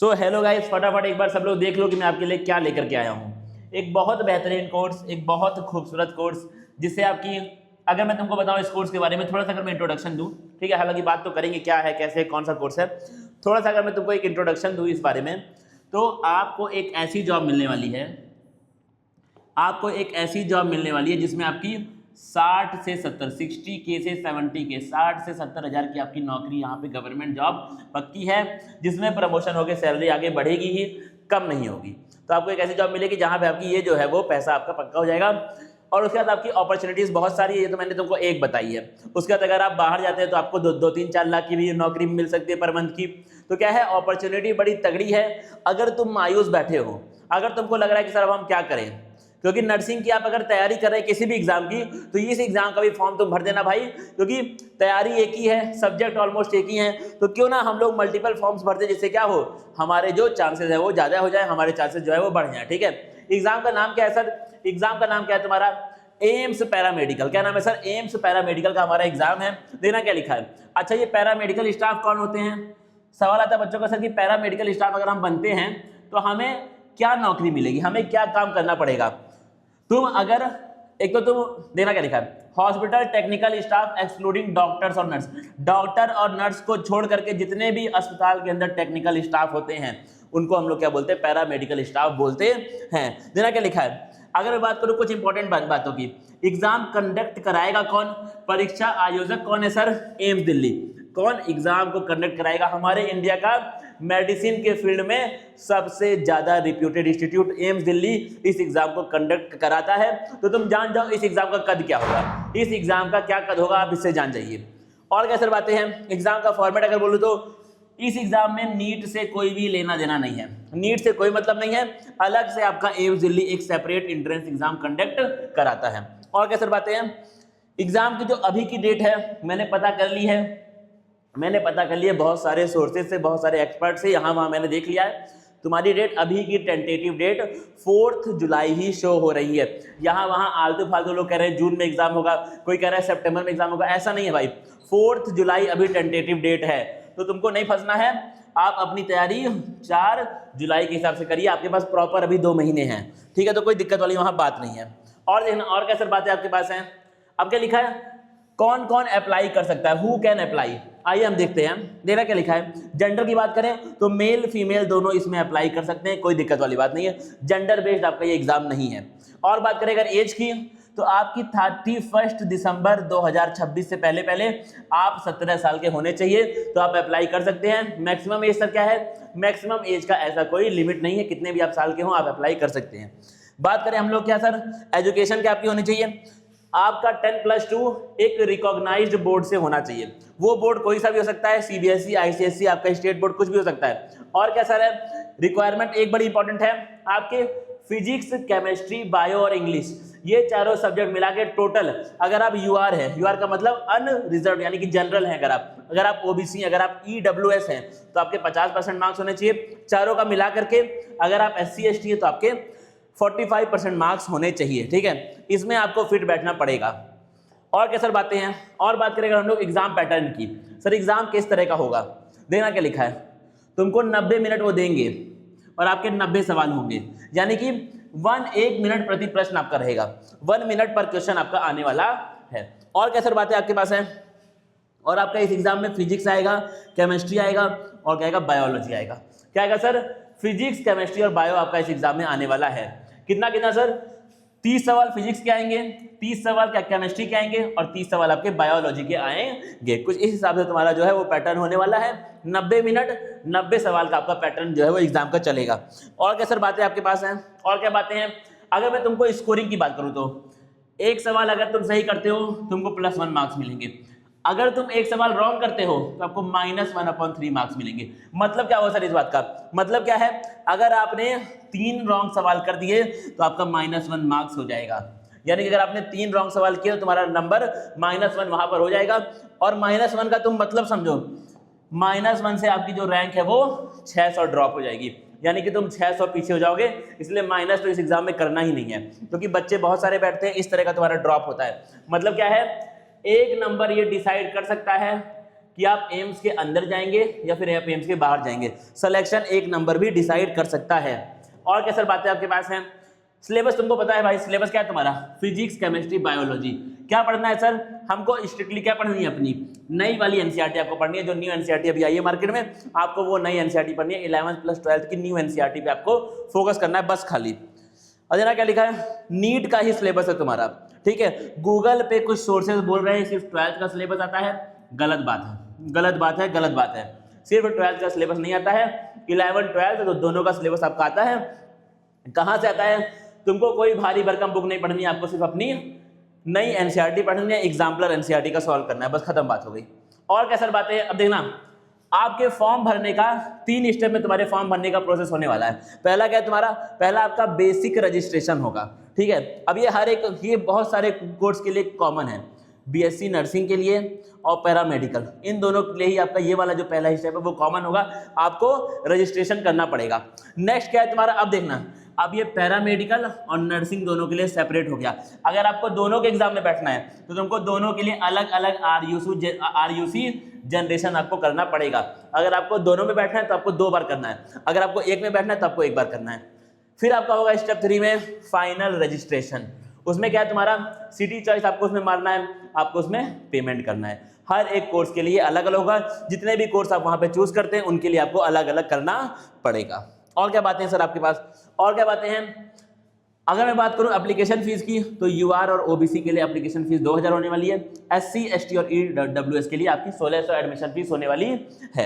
So hello guys, फटाफट एक बार सब लोग देख लो कि मैं आपके लिए क्या लेकर के आया हूँ। एक बहुत बेहतरीन कोर्स, एक बहुत खूबसूरत कोर्स, जिससे आपकी, अगर मैं तुमको बताऊँ इस कोर्स के बारे में थोड़ा सा, अगर मैं इंट्रोडक्शन दूँ, ठीक है, हालांकि बात तो करेंगे क्या है, कैसे, कौन सा कोर्स है, थोड़ा सा अगर मैं तुमको एक इंट्रोडक्शन दूँ इस बारे में, तो आपको एक ऐसी जॉब मिलने वाली है, आपको एक ऐसी जॉब मिलने वाली है जिसमें आपकी 60 से 70, 60K से 70K, 60 से 70 हज़ार की आपकी नौकरी यहाँ पे गवर्नमेंट जॉब पक्की है, जिसमें प्रमोशन होकर सैलरी आगे बढ़ेगी ही, कम नहीं होगी। तो आपको एक ऐसी जॉब मिलेगी जहाँ पे आपकी ये जो है वो पैसा आपका पक्का हो जाएगा, और उसके बाद आपकी अपॉर्चुनिटीज़ बहुत सारी है। ये तो मैंने तुमको एक बताई है। उसके बाद अगर आप बाहर जाते हैं तो आपको 2-3-4 लाख की भी नौकरी मिल सकती है पर मंथ की। तो क्या है, अपॉर्चुनिटी बड़ी तगड़ी है। अगर तुम मायूस बैठे हो, अगर तुमको लग रहा है कि सर अब हम क्या करें, क्योंकि नर्सिंग की आप अगर तैयारी कर रहे हैं किसी भी एग्जाम की, तो इस एग्जाम का भी फॉर्म तुम भर देना भाई, क्योंकि तैयारी एक ही है, सब्जेक्ट ऑलमोस्ट एक ही है। तो क्यों ना हम लोग मल्टीपल फॉर्म्स भर दें, जिससे क्या हो, हमारे जो चांसेस है वो ज़्यादा हो जाए, हमारे चांसेस जो है वो बढ़ जाए। ठीक है, एग्जाम का नाम क्या है सर? एग्जाम का नाम क्या है तुम्हारा? AIIMS paramedical. क्या नाम है सर? एम्स पैरामेडिकल का हमारा एग्जाम है। देना क्या लिखा है? अच्छा, ये पैरामेडिकल स्टाफ कौन होते हैं? सवाल आता है बच्चों का, सर कि पैरामेडिकल स्टाफ अगर हम बनते हैं तो हमें क्या नौकरी मिलेगी, हमें क्या काम करना पड़ेगा? तुम अगर, एक तो तुम, देना क्या लिखा है, hospital technical staff excluding doctors और नर्स। डॉक्टर और नर्स को छोड़ करके जितने भी अस्पताल के अंदर टेक्निकल स्टाफ होते हैं उनको हम लोग क्या बोलते हैं? पैरामेडिकल स्टाफ बोलते हैं। देना क्या लिखा है? अगर मैं बात करूं कुछ इंपॉर्टेंट बातों की, एग्जाम कंडक्ट कराएगा कौन? परीक्षा आयोजक कौन है सर? एम्स दिल्ली। कौन एग्जाम को कंडक्ट कराएगा? हमारे इंडिया का मेडिसिन के फील्ड में सबसे ज्यादा रिप्यूटेड इंस्टीट्यूट एम्स दिल्ली इस एग्जाम को कंडक्ट कराता है। तो तुम जान जाओ इस एग्जाम का कद क्या होगा, इस एग्जाम का क्या कद होगा, आप इससे जान जाइए। और क्या सर बातें हैं? एग्जाम का फॉर्मेट अगर बोलूं तो इस एग्जाम में नीट से कोई भी लेना देना नहीं है, नीट से कोई मतलब नहीं है। अलग से आपका एम्स दिल्ली एक सेपरेट एंट्रेंस एग्जाम कंडक्ट कराता है। और क्या सर बातें हैं? एग्जाम की जो अभी की डेट है मैंने पता कर ली है, बहुत सारे सोर्सेज से, बहुत सारे एक्सपर्ट से, यहाँ वहाँ मैंने देख लिया है। तुम्हारी डेट अभी की टेंटेटिव डेट 4 जुलाई ही शो हो रही है। यहाँ वहाँ आलतू फालतू लोग कह रहे हैं जून में एग्जाम होगा, कोई कह रहा है सितंबर में एग्जाम होगा, ऐसा नहीं है भाई। 4 जुलाई अभी टेंटेटिव डेट है, तो तुमको नहीं फंसना है। आप अपनी तैयारी 4 जुलाई के हिसाब से करिए, आपके पास प्रॉपर अभी 2 महीने हैं। ठीक है, तो कोई दिक्कत वाली वहाँ बात नहीं है। और देखना, और क्या सर बातें आपके पास हैं? अब क्या लिखा है, कौन कौन अप्लाई कर सकता है, हु कैन अप्लाई? आइए हम देखते हैं। देना क्या लिखा है? जेंडर की बात करें तो मेल फीमेल दोनों इसमें अप्लाई कर सकते हैं, कोई दिक्कत वाली बात नहीं है। जेंडर बेस्ड आपका ये एग्जाम नहीं है। और बात करें अगर एज की, तो आपकी 31 दिसंबर 2026 से पहले पहले आप 17 साल के होने चाहिए, तो आप अप्लाई कर सकते हैं। मैक्सिमम एज सर क्या है? मैक्सिमम एज का ऐसा कोई लिमिट नहीं है, कितने भी आप साल के हो आप अप्लाई कर सकते हैं। बात करें हम लोग क्या सर, एजुकेशन क्या आपकी होनी चाहिए? आपका 10+2 एक रिकॉग्नाइज्ड बोर्ड से होना चाहिए। वो बोर्ड कोई सा भी हो सकता है, सीबीएसई, आईसीएसई, आपका स्टेट बोर्ड, कुछ भी हो सकता है। और क्या सर है रिक्वायरमेंट? एक बड़ी इंपॉर्टेंट है, आपके फिजिक्स, केमिस्ट्री, बायो और इंग्लिश, ये चारों सब्जेक्ट मिला के टोटल, अगर आप यूआर है, यूआर का मतलब अनरिजर्व यानी कि जनरल है, अगर आप ओबीसी, अगर आप ईडब्ल्यूएस हैं तो आपके 50% मार्क्स होने चाहिए चारों का मिला करके। अगर आप एससी एसटी है तो आपके 45% मार्क्स होने चाहिए। ठीक है, इसमें आपको फिट बैठना पड़ेगा। और क्या सर बातें हैं? और बात करेंगे हम लोग एग्जाम पैटर्न की। सर एग्जाम किस तरह का होगा? देना क्या लिखा है? तुमको 90 मिनट वो देंगे और आपके 90 सवाल होंगे, यानी कि 1 मिनट प्रति प्रश्न आपका रहेगा, 1 मिनट पर क्वेश्चन आपका आने वाला है। और क्या सर बातें आपके पास है? और आपका इस एग्जाम में फिजिक्स आएगा, केमिस्ट्री आएगा और क्या आएगा? बायोलॉजी आएगा। क्या आएगा सर? फिजिक्स, केमिस्ट्री और बायो आपका इस एग्जाम में आने वाला है। कितना कितना सर? 30 सवाल फिजिक्स के आएंगे, 30 सवाल क्या केमिस्ट्री के आएंगे और 30 सवाल आपके बायोलॉजी के आएंगे। कुछ इस हिसाब से तुम्हारा जो है वो पैटर्न होने वाला है। 90 मिनट 90 सवाल का आपका पैटर्न जो है वो एग्जाम का चलेगा। और क्या सर बातें आपके पास हैं? और क्या बातें हैं? अगर मैं तुमको स्कोरिंग की बात करूं तो एक सवाल अगर तुम सही करते हो तुमको +1 मार्क्स मिलेंगे, अगर तुम एक सवाल रॉन्ग करते हो तो आपको -1/3 मार्क्स मिलेंगे। मतलब क्या हुआ सर इस बात का? मतलब क्या है, अगर आपने 3 रॉन्ग सवाल कर दिए तो आपका -1 मार्क्स हो जाएगा। यानी कि अगर आपने 3 रॉन्ग सवाल किए तो तुम्हारा नंबर -1 वहां पर हो जाएगा। और -1 का तुम मतलब समझो, -1 से आपकी जो रैंक है वो 600 ड्रॉप हो जाएगी, यानी कि तुम 600 पीछे हो जाओगे। इसलिए माइनस तो इस एग्जाम में करना ही नहीं है, क्योंकि बच्चे बहुत सारे बैठते हैं, इस तरह का तुम्हारा ड्रॉप होता है। मतलब क्या है, एक नंबर ये डिसाइड कर सकता है कि आप एम्स के अंदर जाएंगे या फिर आप एम्स के बाहर जाएंगे। सिलेक्शन एक नंबर भी डिसाइड कर सकता है। और क्या सर बातें आपके पास हैं? सिलेबस तुमको पता है भाई, सिलेबस क्या है तुम्हारा? Physics, chemistry, biology. क्या पढ़ना है सर? हमको स्ट्रिक्टली क्या पढ़नी है? अपनी नई वाली एनसीईआरटी आपको पढ़नी है, जो न्यू एनसीईआरटी अभी आई है मार्केट में, आपको वो नई एनसीईआरटी पढ़नी है। 11th प्लस 12th की न्यू एनसीईआरटी पे आपको फोकस करना है बस खाली। और जना क्या लिखा है? नीट का ही सिलेबस है तुम्हारा, ठीक है। गूगल पे कुछ सोर्सेज बोल रहे हैं सिर्फ 12th का सिलेबस आता है, गलत बात है, गलत बात है, गलत बात है। सिर्फ 12th का सिलेबस नहीं आता है, 11 12 तो दोनों का सिलेबस आपका आता है। कहाँ से आता है? तुमको कोई भारी भरकम बुक नहीं पढ़नी है, आपको सिर्फ अपनी नई एनसीईआरटी पढ़नी है, एग्जाम्पलर एनसीईआरटी का सॉल्व करना है, बस खत्म बात हो गई। और क्या सर बातें? अब देखना, आपके फॉर्म भरने का 3 स्टेप में तुम्हारे फॉर्म भरने का प्रोसेस होने वाला है। पहला क्या है तुम्हारा? पहला आपका बेसिक रजिस्ट्रेशन होगा, ठीक है। अब ये हर एक, ये बहुत सारे कोर्स के लिए कॉमन है, बीएससी नर्सिंग के लिए और पैरामेडिकल, इन दोनों के लिए ही आपका ये वाला जो पहला स्टेप है वो कॉमन होगा, आपको रजिस्ट्रेशन करना पड़ेगा। नेक्स्ट क्या है तुम्हारा? अब देखना, अब ये पैरामेडिकल और नर्सिंग दोनों के लिए सेपरेट हो गया। अगर आपको दोनों के एग्जाम में बैठना है तो तुमको दोनों के लिए अलग अलग आरयूसी जनरेशन आपको करना पड़ेगा। अगर आपको दोनों में बैठना है तो आपको 2 बार करना है, अगर आपको एक में बैठना है तो आपको 1 बार करना है। फिर आपका होगा स्टेप 3 में फाइनल रजिस्ट्रेशन। उसमें क्या है तुम्हारा? सिटी चॉइस आपको उसमें मारना है, आपको उसमें पेमेंट करना है। हर एक कोर्स के लिए अलग अलग होगा, जितने भी कोर्स आप वहां पे चूज करते हैं उनके लिए आपको अलग अलग करना पड़ेगा। और क्या बातें हैं सर आपके पास? और क्या बातें हैं? अगर मैं बात करूं एप्लीकेशन फीस की, तो यूआर और ओबीसी के लिए एप्लीकेशन फीस 2000 होने वाली है। एससी, एसटी और ईडब्ल्यूएस के लिए आपकी 1600 एडमिशन फीस होने वाली है,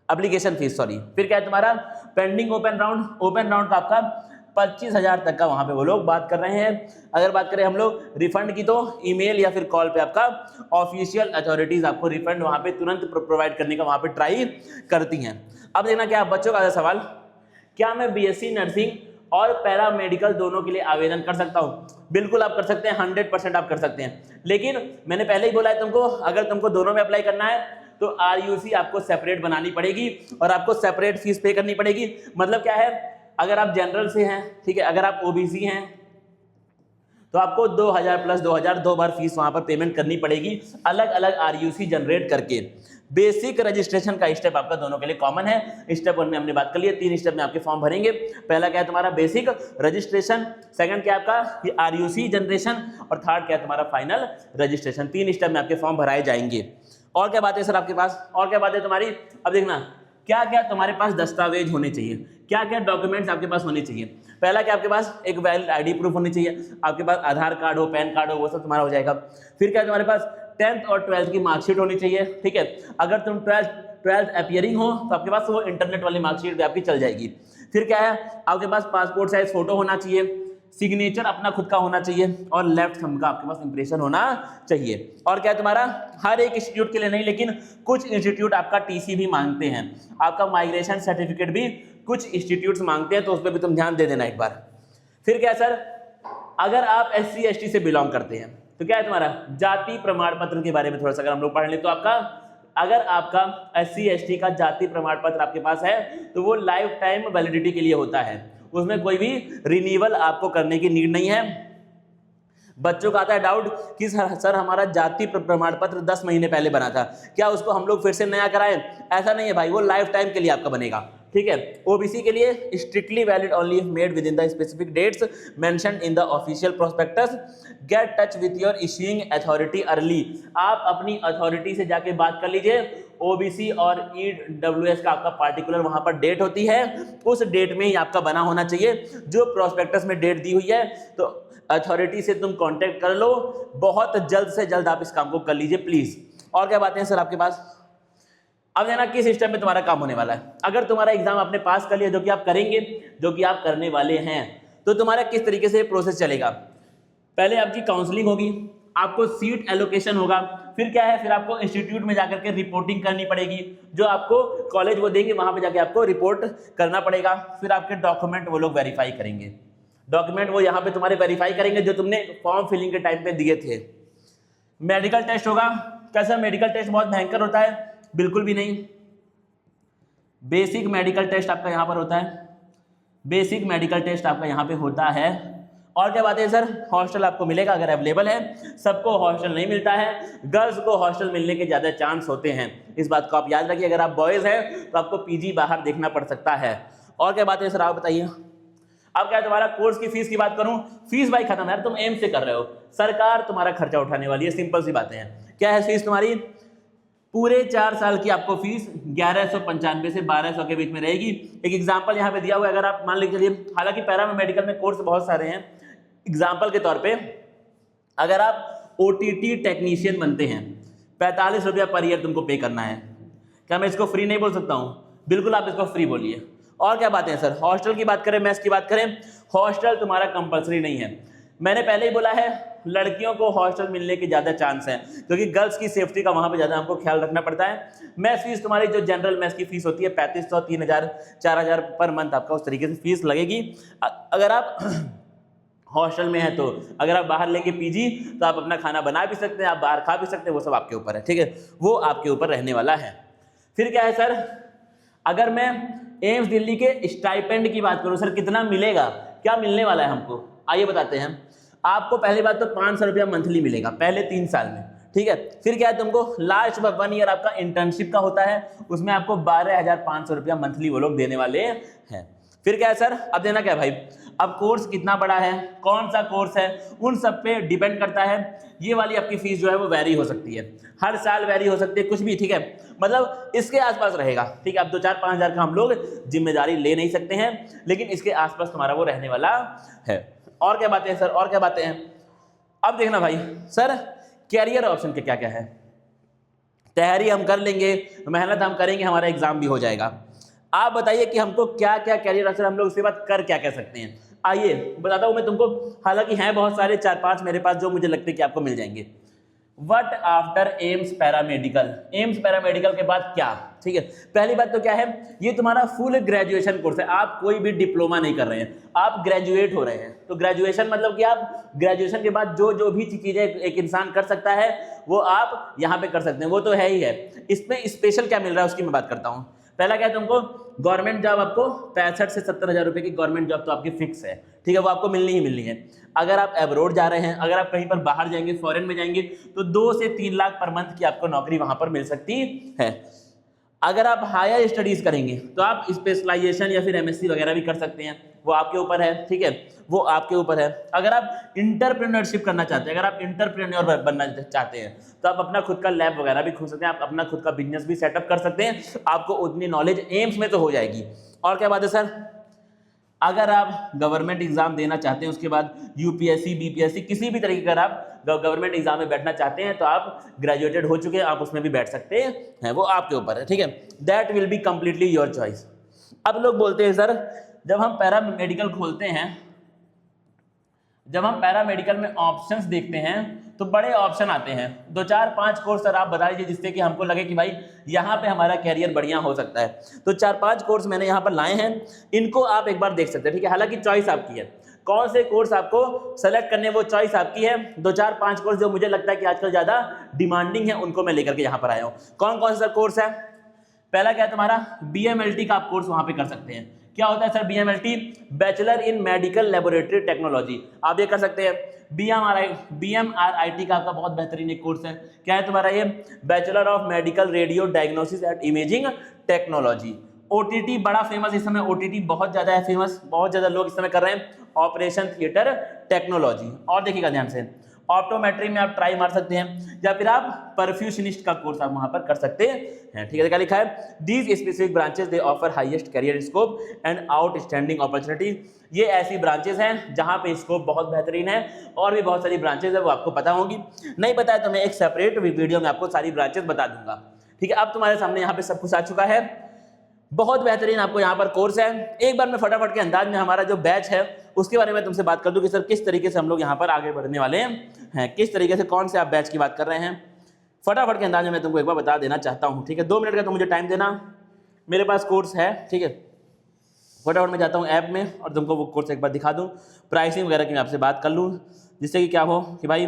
एप्लीकेशन फीस, सॉरी। फिर क्या है तुम्हारा? Pending open round, open round का आपका 25,000 तक का वहां पे वो लोग बात कर रहे हैं। अगर बात करें हम लोग रिफंड की, तो ईमेल या फिर कॉल पे आपका ऑफिशियल अथॉरिटीज आपको रिफंड वहां पे तुरंत प्रोवाइड करने का वहां पे ट्राई करती हैं। अब देखना क्या बच्चों का सवाल, क्या मैं बीएससी नर्सिंग और पैरामेडिकल दोनों के लिए आवेदन कर सकता हूं? बिल्कुल आप कर सकते हैं, 100% आप कर सकते हैं। लेकिन मैंने पहले ही बोला है तुमको, अगर तुमको दोनों में अप्लाई करना है तो आरयूसी आपको सेपरेट बनानी पड़ेगी और आपको सेपरेट फीस पे करनी पड़ेगी। मतलब क्या है? अगर आप जनरल से हैं, ठीक है, अगर आप ओबीसी हैं तो आपको 2000 प्लस 2000 2 बार फीस वहां पर पेमेंट करनी पड़ेगी, अलग अलग आरयूसी जनरेट करके। बेसिक रजिस्ट्रेशन का स्टेप आपका दोनों के लिए कॉमन है। स्टेप 1 में हमने बात कर ली है, 3 स्टेप में आपके फॉर्म भरेंगे। पहला क्या है तुम्हारा? बेसिक रजिस्ट्रेशन, सेकंड क्या है आपका? आरयूसी जनरेशन, और थर्ड क्या है तुम्हारा? Final registration. 3 स्टेप में आपके फॉर्म भराए जाएंगे। और क्या बात है सर आपके पास? और क्या बात है तुम्हारी? अब देखना, क्या क्या तुम्हारे पास दस्तावेज होने चाहिए, क्या क्या डॉक्यूमेंट्स आपके पास होने चाहिए। पहला क्या आपके पास? एक वैलिड आईडी प्रूफ होनी चाहिए, आपके पास आधार कार्ड हो, पैन कार्ड हो, वो सब तुम्हारा हो जाएगा। फिर क्या तुम्हारे पास? 10th और 12th की मार्कशीट होनी चाहिए, ठीक है। अगर तुम 12th अपीयरिंग हो तो आपके पास वो इंटरनेट वाली मार्कशीट भी आपकी चल जाएगी। फिर क्या है? आपके पास पासपोर्ट साइज फोटो होना चाहिए, सिग्नेचर अपना खुद का होना चाहिए और लेफ्ट थंब का आपके पास इंप्रेशन होना चाहिए। और क्या है तुम्हारा? हर एक इंस्टीट्यूट के लिए नहीं, लेकिन कुछ इंस्टीट्यूट आपका टीसी भी मांगते हैं, आपका माइग्रेशन सर्टिफिकेट भी कुछ इंस्टीट्यूट्स मांगते हैं, तो उस पर भी तुम ध्यान दे देना एक बार। फिर क्या सर? अगर आप SC ST से बिलोंग करते हैं तो क्या है तुम्हारा? जाति प्रमाण पत्र के बारे में थोड़ा सा अगर हम लोग पढ़ लें तो आपका, अगर आपका SC ST का जाति प्रमाण पत्र आपके पास है तो वो लाइफ टाइम वैलिडिटी के लिए होता है, उसमें कोई भी रिन्यूअल आपको करने की नीड नहीं है। बच्चों का आता है डाउट कि सर हमारा जाति प्रमाण पत्र 10 महीने पहले बना था, क्या उसको हम लोग फिर से नया कराएं? ऐसा नहीं है भाई, वो लाइफ टाइम के लिए आपका बनेगा, ठीक है। ओबीसी के लिए strictly valid only if made within the specific dates mentioned in the official prospectus. Get touch with your issuing authority early. आप अपनी अथॉरिटी से जाके बात कर लीजिए। ओबीसी और ईडब्ल्यूएस का आपका पार्टिकुलर वहां पर डेट होती है, उस डेट में ही आपका बना होना चाहिए। जो प्रोस्पेक्टस में डेट दी हुई है तो अथॉरिटी से तुम कांटेक्ट कर लो, बहुत जल्द से जल्द आप इस काम को कर लीजिए प्लीज। और क्या बातें हैं सर आपके पास? अब देखना किस सिस्टम में तुम्हारा काम होने वाला है। अगर तुम्हारा एग्जाम आपने पास कर लिया, जो कि आप करेंगे, जो कि आप करने वाले हैं, तो तुम्हारा किस तरीके से प्रोसेस चलेगा? पहले आपकी काउंसलिंग होगी, आपको सीट एलोकेशन होगा, फिर क्या है, फिर आपको इंस्टीट्यूट में जाकर के रिपोर्टिंग करनी पड़ेगी, जो आपको कॉलेज वो देंगे वहां पे जाके आपको रिपोर्ट करना पड़ेगा। फिर आपके डॉक्यूमेंट वो लोग वेरीफाई करेंगे, डॉक्यूमेंट वो यहाँ पे तुम्हारे वेरीफाई करेंगे जो तुमने फॉर्म फिलिंग के टाइम पे दिए थे। मेडिकल टेस्ट होगा। कैसा? मेडिकल टेस्ट बहुत भयंकर होता है? बिल्कुल भी नहीं। बेसिक मेडिकल टेस्ट आपका यहाँ पर होता है, बेसिक मेडिकल टेस्ट आपका यहाँ पे होता है, और क्या बात है सर, हॉस्टल आपको मिलेगा अगर अवेलेबल है, सबको हॉस्टल नहीं मिलता है, गर्ल्स को हॉस्टल मिलने के ज़्यादा चांस होते हैं, इस बात को आप याद रखिए। अगर आप बॉयज़ हैं तो आपको पीजी बाहर देखना पड़ सकता है। और क्या बात है सर, आप बताइए। अब क्या है तुम्हारा कोर्स की फीस की बात करूं, फीस भाई खत्म है, तुम एम से कर रहे हो, सरकार तुम्हारा खर्चा उठाने वाली है, सिंपल सी बातें हैं। क्या है फीस तुम्हारी, पूरे 4 साल की आपको फीस 1195 से 1200 के बीच में रहेगी। एक एग्जांपल यहाँ पे दिया हुआ है, अगर आप मान लीजिए चलिए, हालांकि पैरामेडिकल में कोर्स बहुत सारे हैं, एग्जाम्पल के तौर पे अगर आप ओटीटी टेक्नीशियन बनते हैं, 45 रुपया पर ईयर तुमको पे करना है। क्या मैं इसको फ्री नहीं बोल सकता हूँ, बिल्कुल आप इसको फ्री बोलिए। और क्या बातें हैं सर, हॉस्टल की बात करें, मेस की बात करें, हॉस्टल तुम्हारा कंपलसरी नहीं है। मैंने पहले ही बोला है, लड़कियों को हॉस्टल मिलने के ज़्यादा चांस हैं, क्योंकि गर्ल्स की सेफ्टी का वहाँ पे ज़्यादा हमको ख्याल रखना पड़ता है। मेस फीस तुम्हारी जो जनरल मेस की फीस होती है 3500, 3000, 4000 पर मंथ आपका उस तरीके से फीस लगेगी। अगर आप हॉस्टल में है तो, अगर आप बाहर लेके पीजी तो आप अपना खाना बना भी सकते हैं, आप बाहर खा भी सकते हैं, वो सब आपके ऊपर है, ठीक है, वो आपके ऊपर रहने वाला है। फिर क्या है सर, अगर मैं एम्स दिल्ली के स्टाइपेंड की बात करूं, सर कितना मिलेगा, क्या मिलने वाला है हमको, आइए बताते हैं। आपको पहली बात तो 500 रुपया मंथली मिलेगा पहले 3 साल में, ठीक है। फिर क्या है, तुमको लास्ट 1 ईयर आपका इंटर्नशिप का होता है, उसमें आपको 12,500 रुपया मंथली वो लोग देने वाले हैं। फिर क्या है सर, अब देना क्या है भाई, अब कोर्स कितना बड़ा है, कौन सा कोर्स है, उन सब पे डिपेंड करता है। ये वाली आपकी फीस जो है वो वैरी हो सकती है, हर साल वैरी हो सकती है, कुछ भी, ठीक है, मतलब इसके आसपास रहेगा, ठीक है। अब 2-4-5 हज़ार का हम लोग जिम्मेदारी ले नहीं सकते हैं, लेकिन इसके आसपास तुम्हारा वो रहने वाला है। और क्या बातें हैं सर, और क्या बातें हैं, अब देखना भाई, सर कैरियर ऑप्शन के क्या क्या है। तैयारी हम कर लेंगे, मेहनत हम करेंगे, हमारा एग्जाम भी हो जाएगा। आप बताइए कि हमको क्या क्या कैरियर ऑप्शन, हम लोग उसके बाद कर क्या कह सकते हैं। आइए बताता हूँ मैं तुमको, हालांकि हैं बहुत सारे, 4-5 मेरे पास जो मुझे लगते हैं कि आपको मिल जाएंगे। What after AIIMS paramedical, AIIMS paramedical के बाद क्या, ठीक है। पहली बात तो क्या है, ये तुम्हारा फुल ग्रेजुएशन कोर्स है, आप कोई भी डिप्लोमा नहीं कर रहे हैं, आप ग्रेजुएट हो रहे हैं। तो ग्रेजुएशन मतलब कि आप ग्रेजुएशन के बाद जो जो भी चीजें एक इंसान कर सकता है वो आप यहाँ पे कर सकते हैं, वो तो है ही है। इसमें स्पेशल क्या मिल रहा है उसकी मैं बात करता हूँ। पहला क्या है, तुमको गवर्नमेंट जॉब, आपको 65 से 70 हज़ार रुपए की गवर्नमेंट जॉब तो आपकी फिक्स है, ठीक है, वो आपको मिलनी ही मिलनी है। अगर आप एब्रोड जा रहे हैं, अगर आप कहीं पर बाहर जाएंगे, फॉरेन में जाएंगे, तो 2 से 3 लाख पर मंथ की आपको नौकरी वहां पर मिल सकती है। अगर आप हायर स्टडीज करेंगे तो आप स्पेशलाइजेशन या फिर एमएससी वगैरह भी कर सकते हैं, वो आपके ऊपर है, ठीक है, वो आपके ऊपर है। अगर आप इंटरप्रेन्योरशिप करना चाहते हैं, अगर आप इंटरप्रेन्योर बनना चाहते हैं, तो आप अपना खुद का लैब वगैरह भी खोल सकते हैं, आप अपना खुद का बिजनेस भी सेटअप कर सकते हैं, आपको उतनी नॉलेज एम्स में तो हो जाएगी। और क्या बात है सर, अगर आप गवर्नमेंट एग्जाम देना चाहते हैं, उसके बाद यूपीएससी, बीपीएससी, किसी भी तरीके का आप गवर्नमेंट एग्जाम में बैठना चाहते हैं, तो आप ग्रेजुएटेड हो चुके हैं, आप उसमें भी बैठ सकते हैं, वो आपके ऊपर है, ठीक है, that will be completely your choice. अब लोग बोलते हैं सर, जब हम पैरामेडिकल खोलते हैं, जब हम पैरामेडिकल में ऑप्शंस देखते हैं तो बड़े ऑप्शन आते हैं, 2-4-5 कोर्स सर आप बता दीजिए जिससे कि हमको लगे कि भाई यहाँ पे हमारा कैरियर बढ़िया हो सकता है। तो 4-5 कोर्स मैंने यहाँ पर लाए हैं, इनको आप एक बार देख सकते हैं, ठीक है। हालांकि चॉइस आपकी है, कौन से कोर्स आपको सेलेक्ट करने, वो चॉइस आपकी है। 2-4-5 कोर्स जो मुझे लगता है कि आजकल ज्यादा डिमांडिंग है, उनको मैं लेकर के यहाँ पर आया हूँ। कौन कौन सा कोर्स है, पहला क्या है तुम्हारा बीएमएलटी का आप कोर्स वहां पे कर सकते हैं। क्या होता है sir BMLT, bachelor in medical laboratory technology, आप ये कर सकते हैं। बीएमआरआईटी का आपका बहुत बेहतरीन एक कोर्स है, क्या है तुम्हारा ये, bachelor of medical radio diagnosis and imaging technology. OTT बड़ा फेमस इस समय, ओटीटी बहुत ज्यादा है फेमस, बहुत ज्यादा लोग इस समय कर रहे हैं, ऑपरेशन थिएटर टेक्नोलॉजी। और देखिएगा ध्यान से, ऑप्टोमेट्री में आप ट्राई मार सकते हैं, या फिर आप परफ्यूशनिस्ट का कोर्स आप वहां पर कर सकते हैं, ठीक है। क्या लिखा है, these specific branches they offer highest career scope and outstanding opportunity. ये ऐसी ब्रांचेस हैं जहां पे स्कोप बहुत बेहतरीन है, और भी बहुत सारी ब्रांचेस है, वो आपको पता होगी, नहीं पता है तो मैं एक सेपरेट वीडियो में आपको सारी ब्रांचेस बता दूंगा, ठीक है। अब तुम्हारे सामने यहाँ पे सब कुछ आ चुका है, बहुत बेहतरीन आपको यहाँ पर कोर्स है। एक बार मैं फटाफट के अंदाज में हमारा जो बैच है उसके बारे में तुमसे बात कर दूं कि सर किस तरीके से हम लोग यहाँ पर आगे बढ़ने वाले हैं, किस तरीके से, कौन से आप बैच की बात कर रहे हैं। फटाफट के अंदाज में मैं तुमको एक बार बता देना चाहता हूँ, ठीक है। 2 मिनट का तो मुझे टाइम देना, मेरे पास कोर्स है, ठीक है। फटाफट मैं जाता हूँ ऐप में और तुमको वो कोर्स एक बार दिखा दूँ, प्राइसिंग वगैरह की मैं आपसे बात कर लूँ, जिससे कि क्या हो कि भाई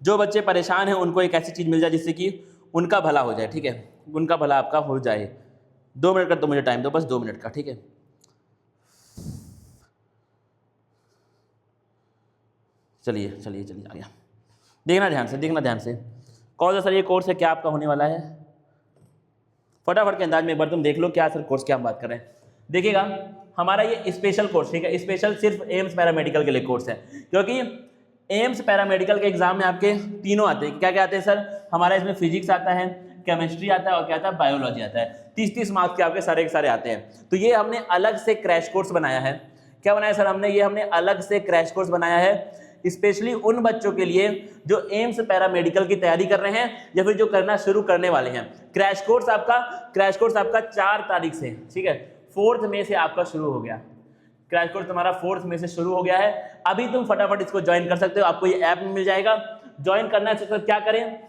जो बच्चे परेशान हैं उनको एक ऐसी चीज़ मिल जाए जिससे कि उनका भला हो जाए, ठीक है, उनका भला आपका हो जाए। 2 मिनट का तो मुझे टाइम दो, बस 2 मिनट का, ठीक है। चलिए चलिए चलिए आ गया। देखना ध्यान से, देखना ध्यान से। कौन सा सर ये कोर्स है, क्या आपका होने वाला है? फटाफट के अंदाज में एक बार तुम देख लो क्या सर कोर्स क्या हम बात कर रहे हैं। देखिएगा हमारा ये स्पेशल कोर्स, ठीक है, स्पेशल सिर्फ एम्स पैरामेडिकल के लिए कोर्स है, क्योंकि एम्स पैरामेडिकल के एग्जाम में आपके तीनों आते हैं। क्या क्या आते हैं सर? हमारा इसमें फिजिक्स आता है, केमिस्ट्री आता है और क्या आता है, बायोलॉजी आता है। 30-30 मार्क्स के आपके सारे के सारे आते हैं। तो ये हमने अलग से क्रैश कोर्स बनाया है। क्या बनाया सर हमने? ये हमने अलग से क्रैश कोर्स बनाया है स्पेशली उन बच्चों के लिए जो एम्स पैरामेडिकल की तैयारी कर रहे हैं या फिर जो करना शुरू करने वाले हैं। क्रैश कोर्स आपका 4 तारीख से, ठीक है, 4 मई से आपका शुरू हो गया। क्रैश कोर्स तुम्हारा 4 मई से शुरू हो गया है। अभी तुम फटाफट इसको ज्वाइन कर सकते हो, आपको ये ऐप में मिल जाएगा। ज्वाइन करना है तो क्या करें?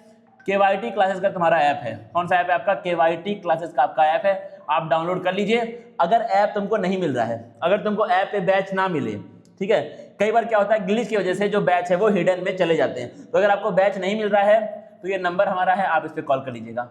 KYT क्लासेस का तुम्हारा ऐप है। कौन सा ऐप है आपका? KYT क्लासेस का आपका ऐप है, आप डाउनलोड कर लीजिए। अगर ऐप तुमको नहीं मिल रहा है, अगर तुमको ऐप पे बैच ना मिले, ठीक है, कई बार क्या होता है ग्लिच की वजह से जो बैच है वो हिडन में चले जाते हैं। तो अगर आपको बैच नहीं मिल रहा है तो ये नंबर हमारा है, आप इस पर कॉल कर लीजिएगा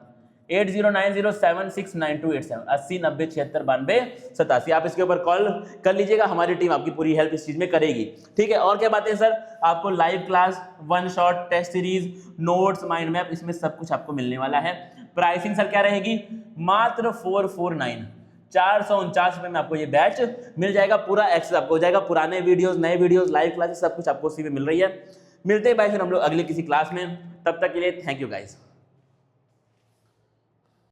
8090769287 8090769287। आप इसके ऊपर कॉल कर लीजिएगा, हमारी टीम आपकी पूरी हेल्प इस चीज में करेगी, ठीक है। और क्या बातें सर? आपको live class, 1 shot, test series, notes, mind map, इसमें सब कुछ आपको मिलने वाला है। प्राइसिंग सर क्या रहेगी? मात्र 449 449 रुपये में आपको ये बैच मिल जाएगा। पूरा एक्सेस आपको हो जाएगा, पुराने वीडियोस, नए वीडियोस, लाइव क्लासेस, सब कुछ आपको उसी में मिल रही है। मिलते हैं भाई फिर हम लोग अगले किसी क्लास में, तब तक के लिए थैंक यू गाइस।